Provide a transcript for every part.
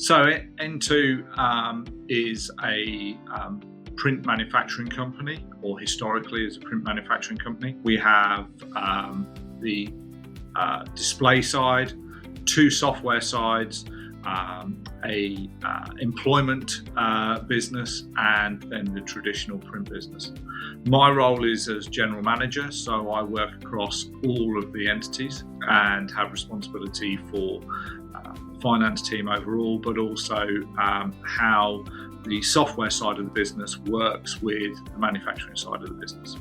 So N2 is a print manufacturing company, or historically is a print manufacturing company. We have the display side, two software sides, a employment business, and then the traditional print business. My role is as general manager, so I work across all of the entities and have responsibility for the finance team overall, but also how the software side of the business works with the manufacturing side of the business.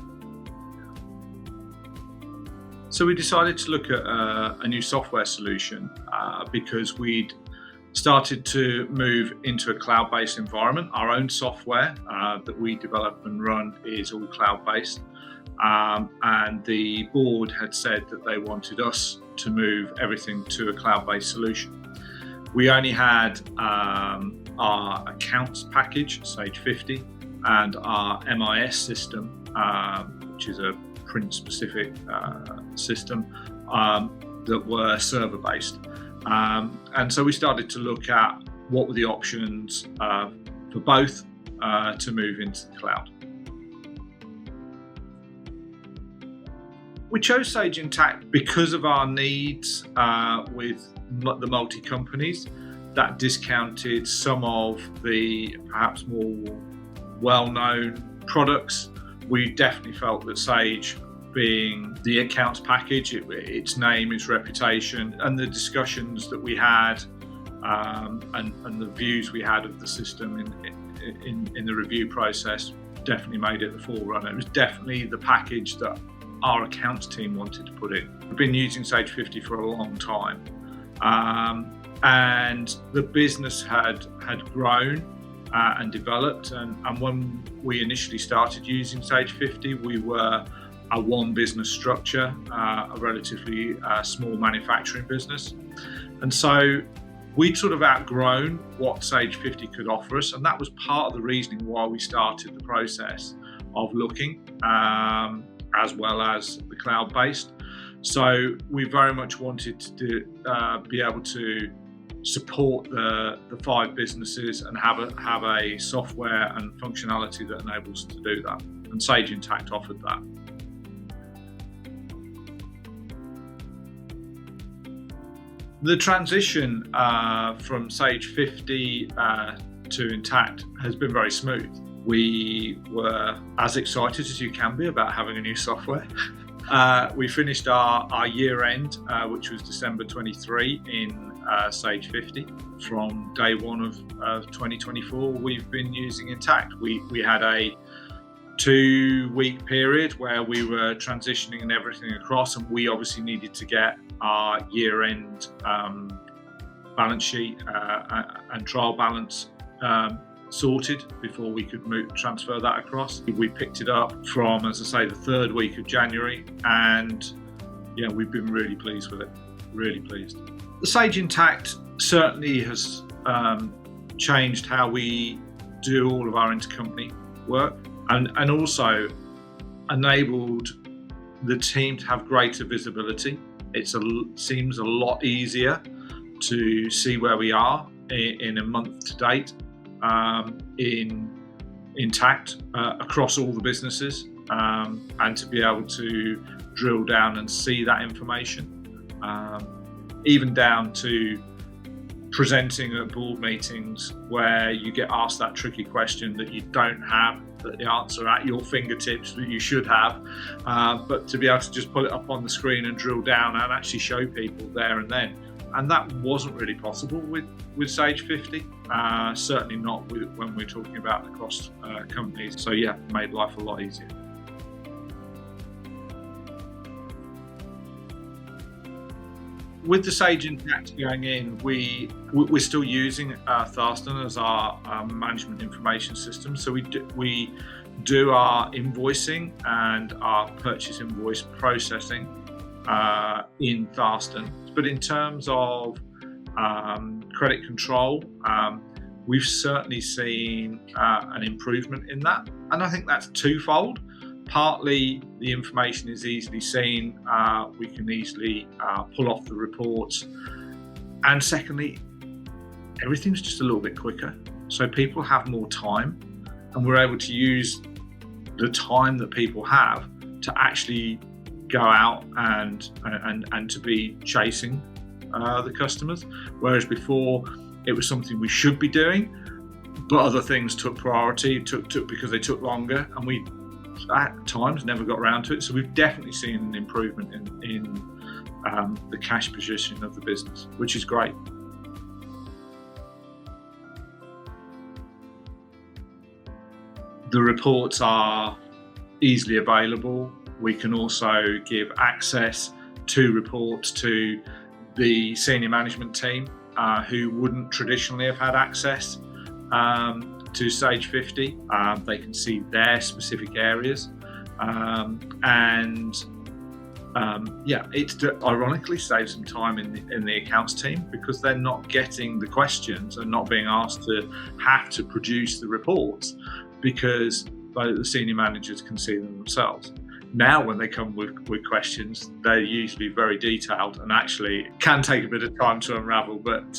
So we decided to look at a new software solution because we'd started to move into a cloud-based environment. Our own software that we develop and run is all cloud-based, and the board had said that they wanted us to move everything to a cloud-based solution. We only had our accounts package, Sage 50, and our MIS system, which is a print-specific system, that were server-based. And so we started to look at what were the options for both to move into the cloud. We chose Sage Intacct because of our needs with the multi-companies that discounted some of the perhaps more well-known products. We definitely felt that Sage, being the accounts package, its name, its reputation, and the discussions that we had and the views we had of the system in the review process, definitely made it the forerunner. It was definitely the package that our accounts team wanted to put in. We've been using Sage 50 for a long time, and the business had grown and developed, and when we initially started using Sage 50, we were a one business structure, a relatively small manufacturing business. And so we'd sort of outgrown what Sage 50 could offer us, and that was part of the reasoning why we started the process of looking, as well as the cloud-based. So we very much wanted to be able to support the 5 businesses and have a software and functionality that enables us to do that. And Sage Intacct offered that. The transition from Sage 50 to Intacct has been very smooth. We were as excited as you can be about having a new software. We finished our year end, which was December 23, in Sage 50. From day one of 2024, we've been using Intacct. We had a 2-week period where we were transitioning and everything across, and we obviously needed to get our year-end balance sheet and trial balance sorted before we could transfer that across. We picked it up from, as I say, the 3rd week of January, and yeah, we've been really pleased with it. Really pleased. The Sage Intacct certainly has changed how we do all of our intercompany work, and also enabled the team to have greater visibility. It seems a lot easier to see where we are in a month to date in Intacct across all the businesses, and to be able to drill down and see that information, even down to presenting at board meetings where you get asked that tricky question that you don't have the answer at your fingertips that you should have, but to be able to just put it up on the screen and drill down and actually show people there and then. And that wasn't really possible with Sage 50, certainly not when we're talking about across companies. So yeah, made life a lot easier. With the Sage Intacct going in, we're still using Thurston as our management information system. So we do our invoicing and our purchase invoice processing in Thurston. But in terms of credit control, we've certainly seen an improvement in that. And I think that's twofold. Partly, the information is easily seen. We can easily pull off the reports. And secondly, everything's just a little bit quicker. So people have more time, and we're able to use the time that people have to actually go out and to be chasing the customers. Whereas before, it was something we should be doing, but other things took priority, took because they took longer, and we at times never got around to it. So we've definitely seen an improvement in the cash position of the business, which is great. The reports are easily available. We can also give access to reports to the senior management team who wouldn't traditionally have had access to Sage 50. They can see their specific areas, it ironically saves some time in the accounts team, because they're not getting the questions and not being asked to have to produce the reports, because the senior managers can see them themselves. Now, when they come with questions, they're usually very detailed and actually can take a bit of time to unravel, but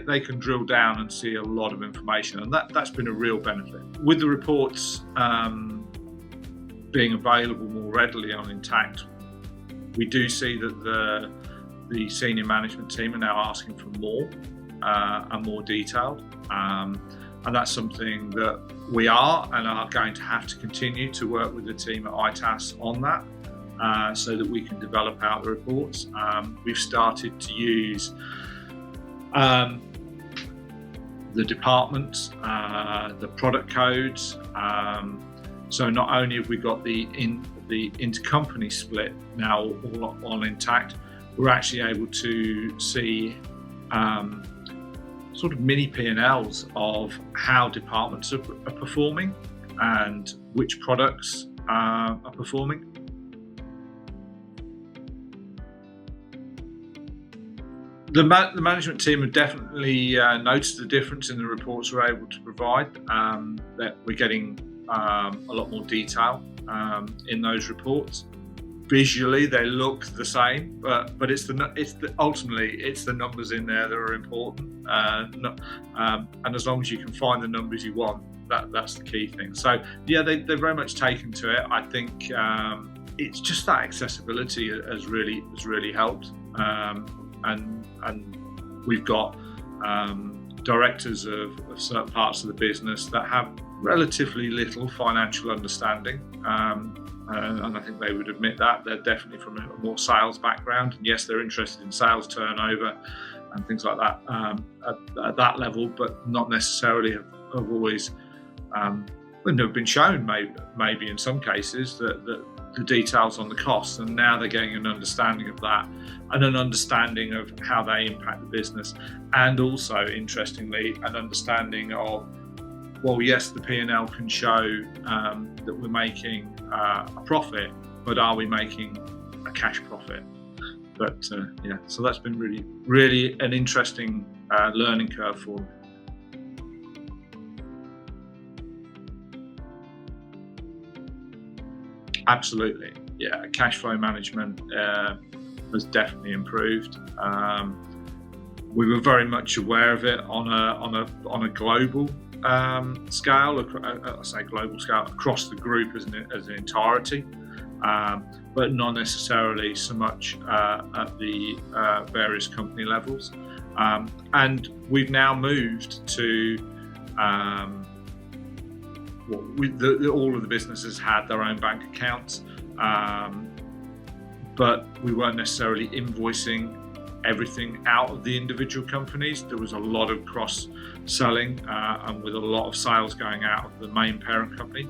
they can drill down and see a lot of information, and that's been a real benefit. With the reports being available more readily on Intacct, we do see that the senior management team are now asking for more and more detailed, and that's something that we are and are going to have to continue to work with the team at itas on that, so that we can develop out the reports. We've started to use the departments, the product codes. So not only have we got the intercompany split now all on Intacct, we're actually able to see sort of mini P&Ls of how departments are performing and which products are performing. The management team have definitely noticed the difference in the reports we're able to provide, that we're getting a lot more detail in those reports. Visually, they look the same, but ultimately it's the numbers in there that are important, and as long as you can find the numbers you want, that's the key thing. So yeah, they're very much taken to it. I think it's just that accessibility has really helped, and we've got directors of certain parts of the business that have relatively little financial understanding. And I think they would admit that. They're definitely from a more sales background. And yes, they're interested in sales turnover and things like that at that level, but not necessarily have always have been shown, maybe in some cases, that the details on the costs. And now they're getting an understanding of that and an understanding of how they impact the business. And also, interestingly, an understanding of, well, yes, the P&L can show that we're making a profit, but are we making a cash profit? But so that's been really an interesting learning curve for me. Absolutely, yeah. Cash flow management has definitely improved. We were very much aware of it on a global scale. I say global scale across the group as an entirety, but not necessarily so much at the various company levels. And we've now moved to all of the businesses had their own bank accounts, but we weren't necessarily invoicing everything out of the individual companies. There was a lot of cross-selling and with a lot of sales going out of the main parent company.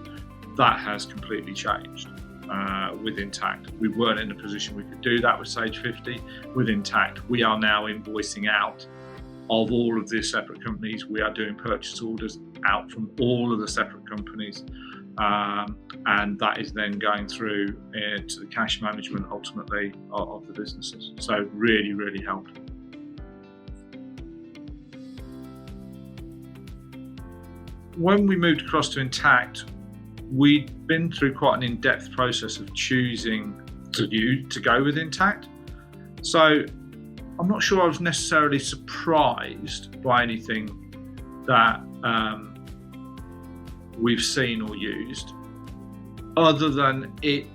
That has completely changed with Intacct. We weren't in a position we could do that with Sage 50. With Intacct, we are now invoicing out of all of the separate companies. We are doing purchase orders out from all of the separate companies, and that is then going through to the cash management ultimately of the businesses. So really helped. When we moved across to Intacct, we'd been through quite an in-depth process of choosing to go with Intacct. So I'm not sure I was necessarily surprised by anything that we've seen or used, other than it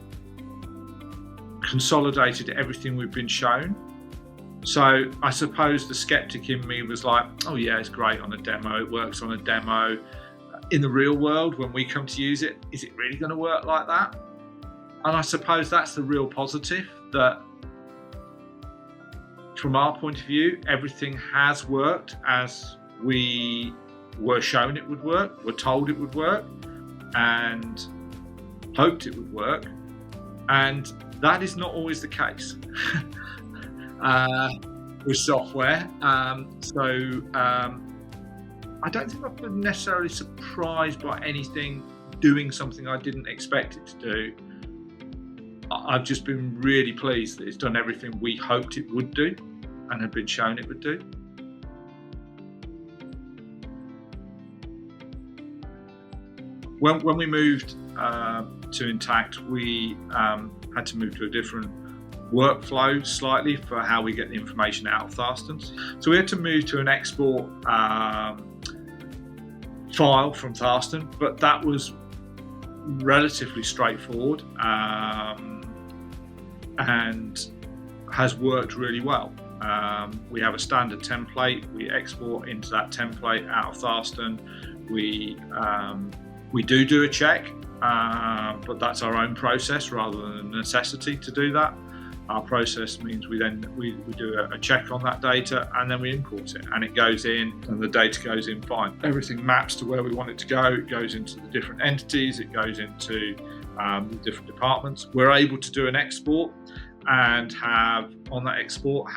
consolidated everything we've been shown. So I suppose the skeptic in me was like, oh yeah, it's great on a demo, it works on a demo. In the real world, when we come to use it, is it really going to work like that? And I suppose that's the real positive, that from our point of view, everything has worked as we were shown it would work, were told it would work, and hoped it would work. And that is not always the case with software. I don't think I've been necessarily surprised by anything doing something I didn't expect it to do. I've just been really pleased that it's done everything we hoped it would do and had been shown it would do. When we moved to Intacct, we had to move to a different workflow slightly for how we get the information out of Tharstons. So we had to move to an export file from Tharston, but that was relatively straightforward and has worked really well. We have a standard template, we export into that template out of Tharston. We do a check, but that's our own process rather than a necessity to do that. Our process means we do a check on that data, and then we import it, and it goes in, and the data goes in fine. Everything maps to where we want it to go. It goes into the different entities, it goes into the different departments. We're able to do an export and have on that export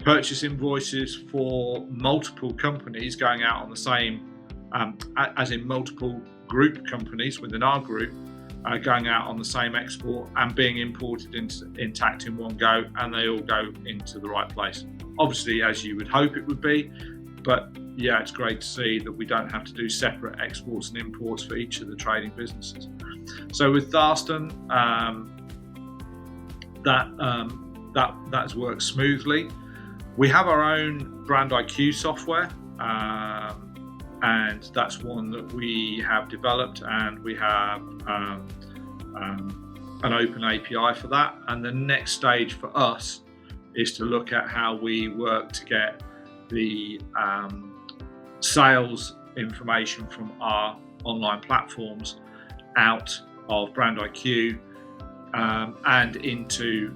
purchase invoices for multiple companies going out on the same, as in multiple group companies within our group, going out on the same export and being imported into Intacct in one go, and they all go into the right place. Obviously, as you would hope it would be, but yeah, it's great to see that we don't have to do separate exports and imports for each of the trading businesses. So with Tharston, that's worked smoothly. We have our own Brand IQ software, and that's one that we have developed, and we have an open API for that. And the next stage for us is to look at how we work to get the sales information from our online platforms out of Brand IQ and into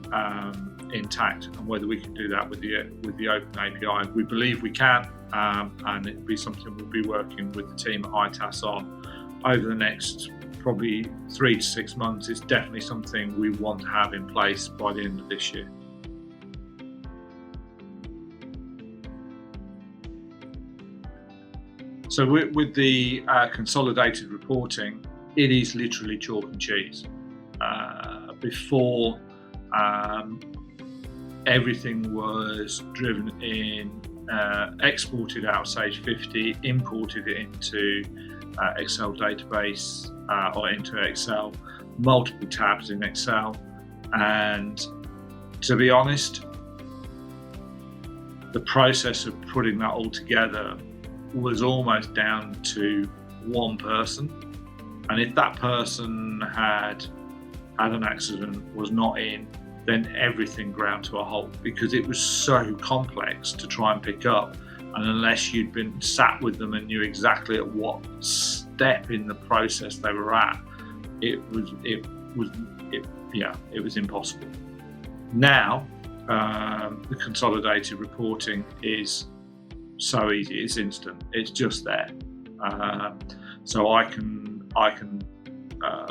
Intacct, and whether we can do that with the open API. We believe we can, and it'll be something we'll be working with the team at itas on over the next probably 3 to 6 months. It's definitely something we want to have in place by the end of this year. So with the consolidated reporting, it is literally chalk and cheese. Before, everything was driven in, exported out of Sage 50, imported it into Excel database or into Excel, multiple tabs in Excel. And to be honest, the process of putting that all together was almost down to one person. And if that person had an accident, was not in, then everything ground to a halt, because it was so complex to try and pick up. And unless you'd been sat with them and knew exactly at what step in the process they were at, it was impossible. Now, the consolidated reporting is so easy, it's instant, it's just there. So I can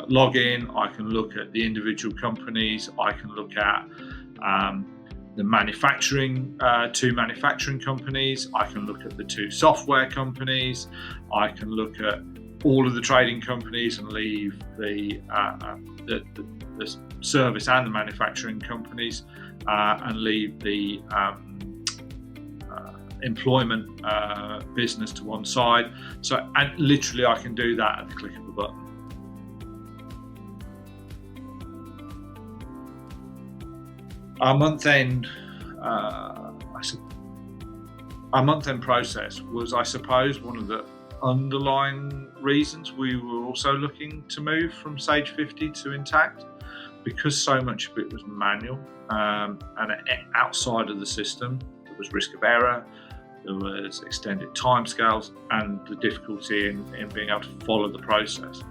log in, I can look at the individual companies, I can look at the two manufacturing companies, I can look at the 2 software companies, I can look at all of the trading companies and leave the service and the manufacturing companies, and leave the employment business to one side. So, and literally I can do that at the click of a button. Our month-end process was, I suppose, one of the underlying reasons we were also looking to move from Sage 50 to Intacct, because so much of it was manual and outside of the system. There was risk of error, there was extended timescales, and the difficulty in being able to follow the process.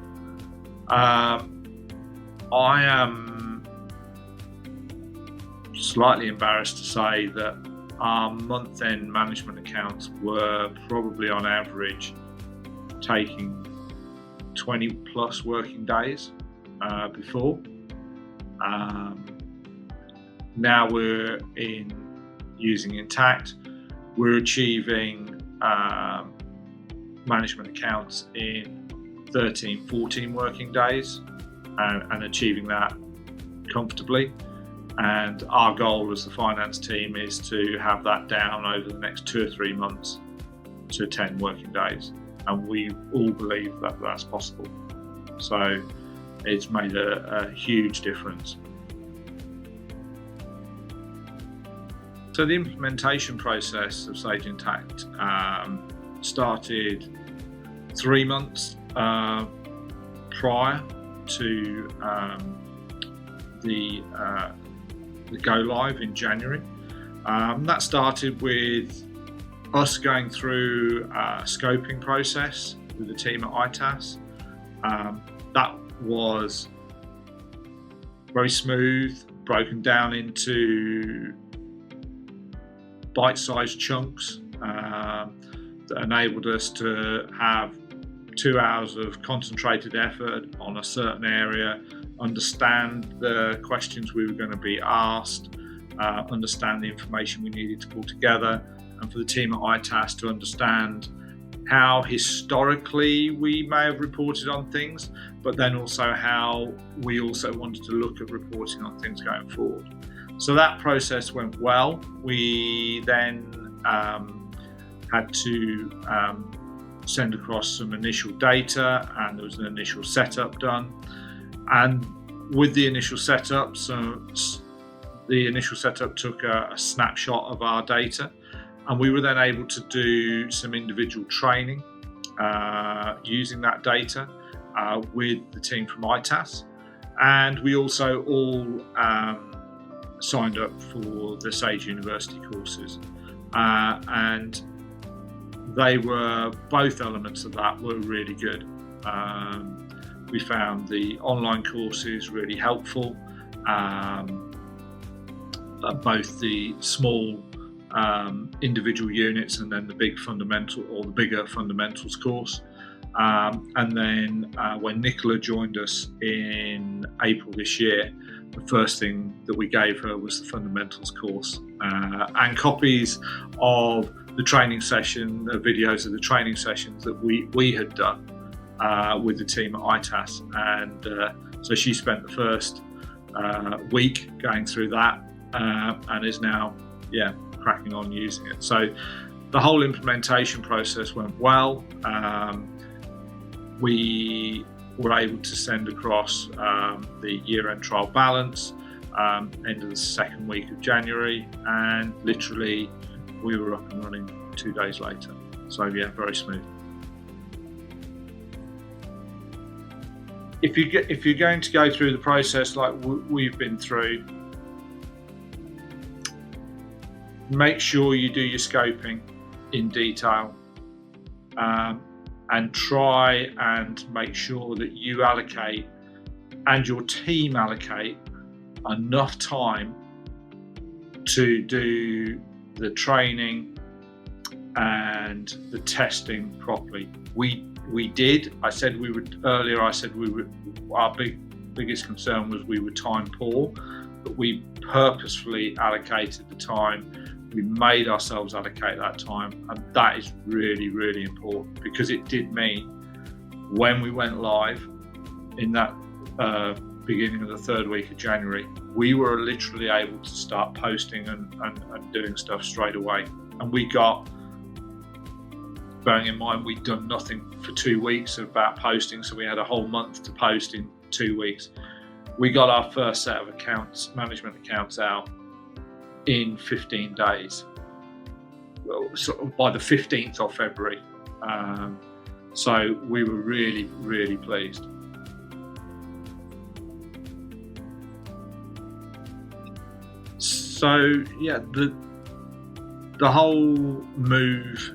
I am slightly embarrassed to say that our month-end management accounts were probably on average taking 20 plus working days before. Now we're using Intacct, we're achieving management accounts in 13, 14 working days and achieving that comfortably. And our goal as the finance team is to have that down over the next 2 or 3 months to 10 working days. And we all believe that that's possible. So it's made a huge difference. So the implementation process of Sage Intacct started 3 months prior to the go live in January. That started with us going through a scoping process with the team at itas. That was very smooth, broken down into bite-sized chunks that enabled us to have 2 hours of concentrated effort on a certain area, understand the questions we were going to be asked, understand the information we needed to pull together, and for the team at itas to understand how historically we may have reported on things, but then also how we also wanted to look at reporting on things going forward. So that process went well. We then had to send across some initial data, and there was an initial setup done. And with the initial setup, the initial setup took a snapshot of our data, and we were then able to do some individual training using that data with the team from itas. And we also all signed up for the Sage University courses, and both elements of that were really good. We found the online courses really helpful, both the small individual units and then the bigger fundamentals course. And then when Nicola joined us in April this year, the first thing that we gave her was the fundamentals course and copies of the training session, the videos of the training sessions that we had done with the team at itas. And so she spent the first week going through that and is now cracking on using it. So the whole implementation process went well. We were able to send across the year-end trial balance end of the second week of January, and literally we were up and running 2 days later. So very smooth. If you're going to go through the process like we've been through, make sure you do your scoping in detail, and try and make sure that you allocate and your team allocate enough time to do the training and the testing properly. We did. I said we would earlier. I said we would. Our biggest concern was we were time poor, but we purposefully allocated the time. We made ourselves allocate that time, and that is really, really important, because it did mean when we went live in that beginning of the third week of January, we were literally able to start posting and doing stuff straight away. And we got, bearing in mind we'd done nothing for 2 weeks about posting, so we had a whole month to post in 2 weeks. We got our first set of management accounts out in 15 days, well, sort of by the 15th of February. So we were really, really pleased. So yeah, the whole move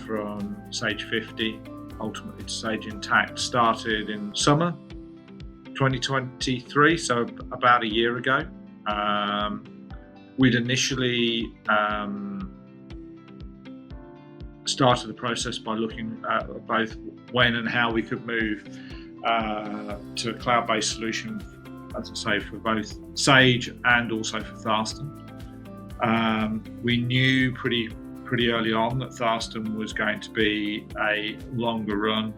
from Sage 50 ultimately to Sage Intacct started in summer 2023, so about a year ago. We'd initially started the process by looking at both when and how we could move to a cloud-based solution, as I say, for both Sage and also for Thurston. We knew pretty early on that Thurston was going to be a longer run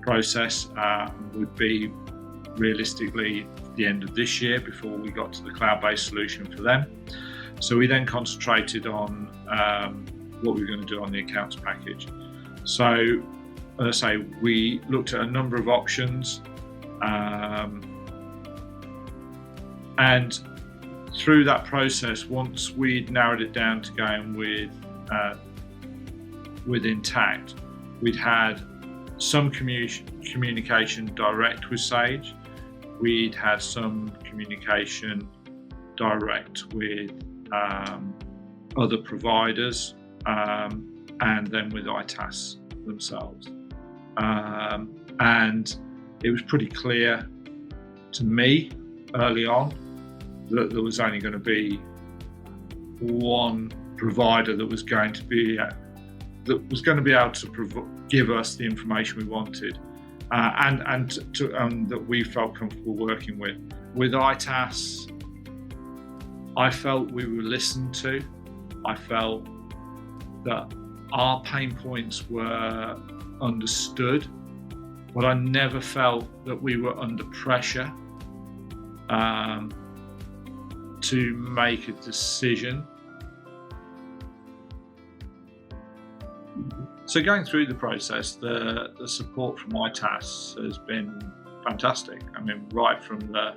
process, would be realistically the end of this year before we got to the cloud-based solution for them. So we then concentrated on what we were going to do on the accounts package. So, as I say, we looked at a number of options, and through that process, once we'd narrowed it down to going with Intacct, we'd had some communication direct with Sage. We'd had some communication direct with other providers, and then with itas themselves. And it was pretty clear to me early on that there was only going to be one provider that was going to be able to give us the information we wanted, and that we felt comfortable working with. With itas, I felt we were listened to. I felt that our pain points were understood, but I never felt that we were under pressure to make a decision. So going through the process, the support from itas has been fantastic. I mean, right from the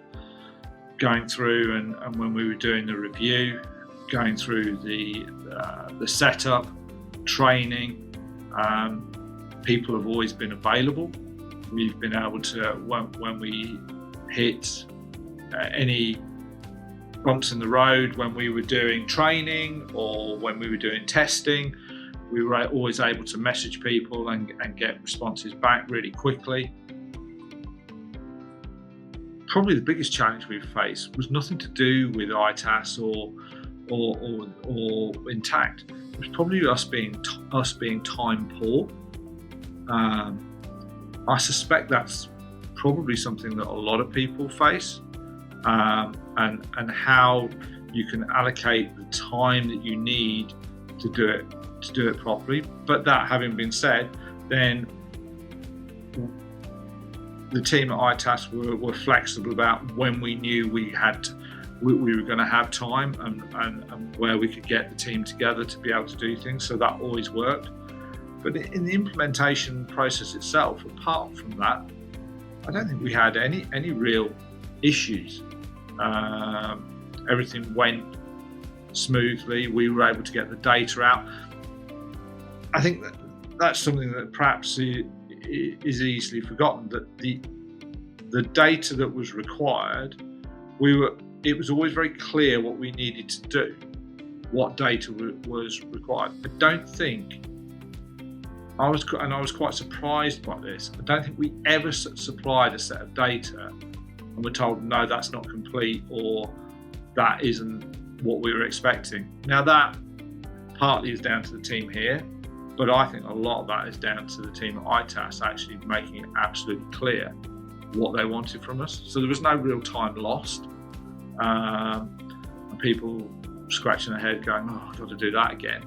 going through and when we were doing the review, going through the setup, training, people have always been available. We've been able to, when we hit any bumps in the road, when we were doing training or when we were doing testing, we were always able to message people and get responses back really quickly. Probably the biggest challenge we've faced was nothing to do with itas or Intacct. It was probably us being time poor. I suspect that's probably something that a lot of people face, and how you can allocate the time that you need to do it properly. But that having been said, then the team at itas were flexible about when we knew we were going to have time and where we could get the team together to be able to do things. So that always worked. But in the implementation process itself, apart from that, I don't think we had any real issues. Everything went smoothly. We were able to get the data out. I think that's something that perhaps is easily forgotten, that the data that was required, it was always very clear what we needed to do, what data was required. I don't think, I was quite surprised by this, I don't think we ever supplied a set of data and were told, no, that's not complete, or that isn't what we were expecting. Now that partly is down to the team here, but I think a lot of that is down to the team at itas actually making it absolutely clear what they wanted from us. So there was no real time lost. And people scratching their head going, oh, I've got to do that again,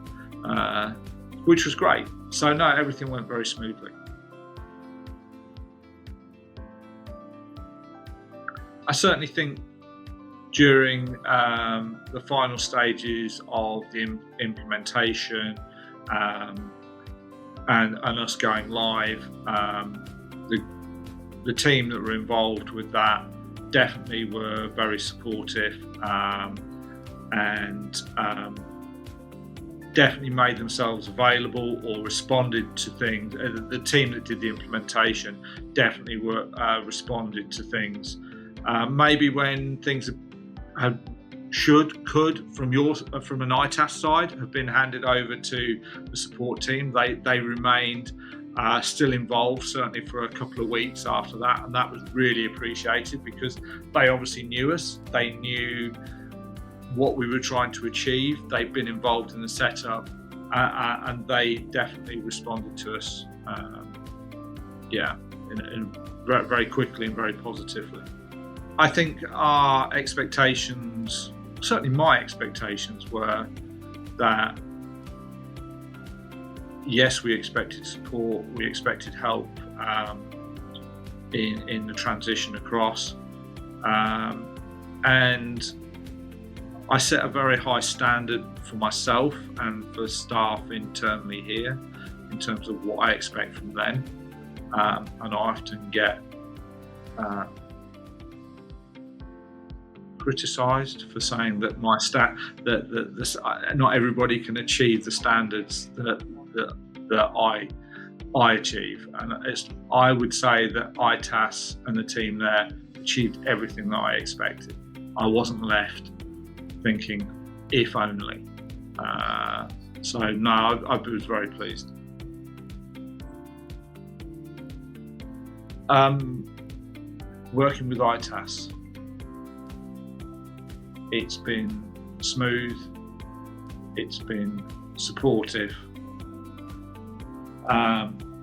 which was great. So no, everything went very smoothly. I certainly think during the final stages of the implementation and us going live, the team that were involved with that definitely were very supportive. and definitely made themselves available or responded to things. The team that did the implementation definitely responded to things. Maybe when things could from an itas side have been handed over to the support team, they remained still involved, certainly for a couple of weeks after that, and that was really appreciated because they obviously knew us, they knew what we were trying to achieve, they've been involved in the setup, and they definitely responded to us very quickly and very positively. I think our expectations, certainly my expectations, were that yes, we expected support, we expected help in the transition across, and I set a very high standard for myself and for staff internally here in terms of what I expect from them, and I often get criticised for saying that not everybody can achieve the standards that I achieve, and I would say that itas and the team there achieved everything that I expected. I wasn't left thinking if only. So no, I was very pleased. Working with itas, it's been smooth, it's been supportive,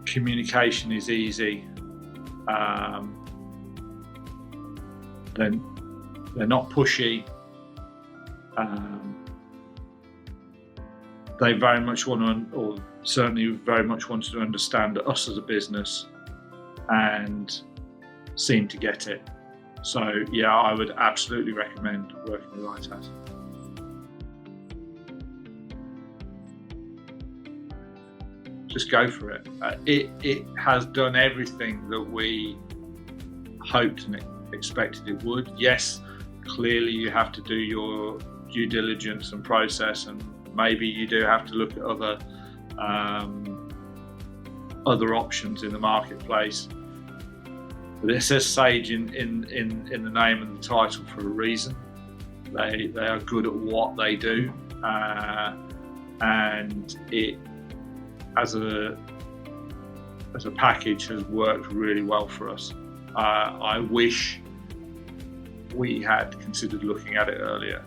communication is easy, they're not pushy, they very much want to, or certainly very much wanted to understand us as a business and seem to get it. So yeah, I would absolutely recommend working with itas. Just go for it. It has done everything that we hoped and expected it would. Yes, clearly you have to do your due diligence and process, and maybe you do have to look at other options in the marketplace. But it says Sage in the name and the title for a reason. They are good at what they do, and it as a package has worked really well for us. I wish we had considered looking at it earlier.